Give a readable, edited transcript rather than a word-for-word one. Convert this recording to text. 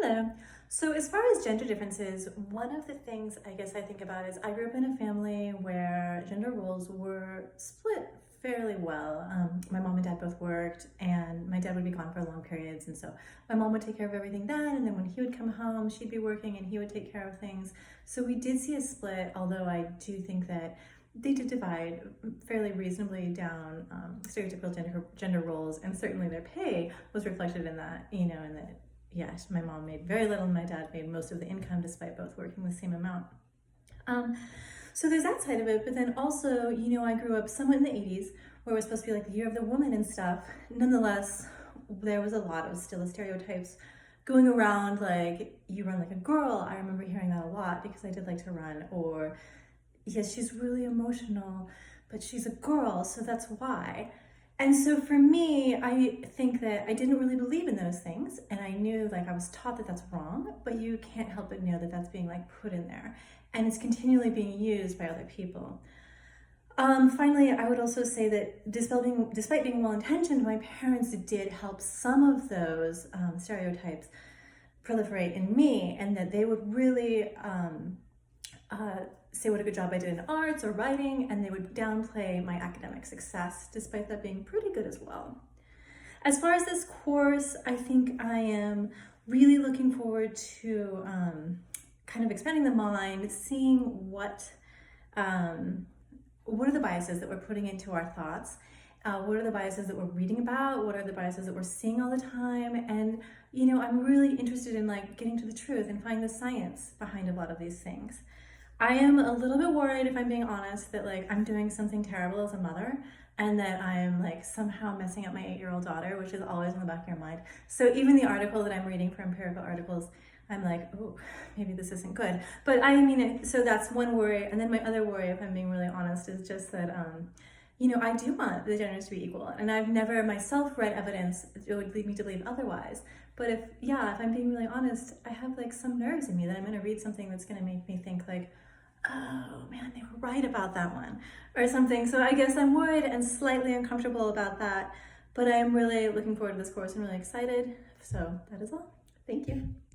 Hello. So as far as gender differences, one of the things I guess I think about is I grew up in a family where gender roles were split fairly well. My mom and dad both worked, and my dad would be gone for long periods, and so my mom would take care of everything then, and then when he would come home, she'd be working and he would take care of things. So we did see a split, although I do think that they did divide fairly reasonably down stereotypical gender roles, and certainly their pay was reflected in that, and that yes, my mom made very little and my dad made most of the income despite both working the same amount. So there's that side of it, but then also, I grew up somewhat in the 80s where it was supposed to be like the year of the woman and stuff. Nonetheless, there was a lot of still stereotypes going around, like, you run like a girl. I remember hearing that a lot because I did like to run. Or, yes, she's really emotional, but she's a girl, so that's why. And so for me, I think that I didn't really believe in those things, and I knew, like, I was taught that that's wrong, but you can't help but know that that's being like put in there, and it's continually being used by other people. Finally, I would also say that despite being well-intentioned, my parents did help some of those stereotypes proliferate in me, and that they would really say what a good job I did in arts or writing, and they would downplay my academic success, despite that being pretty good as well. As far as this course, I think I am really looking forward to kind of expanding the mind, seeing what are the biases that we're putting into our thoughts, what are the biases that we're reading about, what are the biases that we're seeing all the time, and I'm really interested in getting to the truth and finding the science behind a lot of these things. I am a little bit worried, if I'm being honest, that I'm doing something terrible as a mother, and that I'm somehow messing up my 8-year-old daughter, which is always in the back of your mind. So even the article that I'm reading for empirical articles, I'm like, oh, maybe this isn't good. But so that's one worry. And then my other worry, if I'm being really honest, is just that, I do want the genders to be equal. And I've never myself read evidence that would lead me to believe otherwise. But if I'm being really honest, I have some nerves in me that I'm going to read something that's going to make me think oh man, they were right about that one or something. So I guess I'm worried and slightly uncomfortable about that, but I'm really looking forward to this course and really excited. So that is all. Thank you.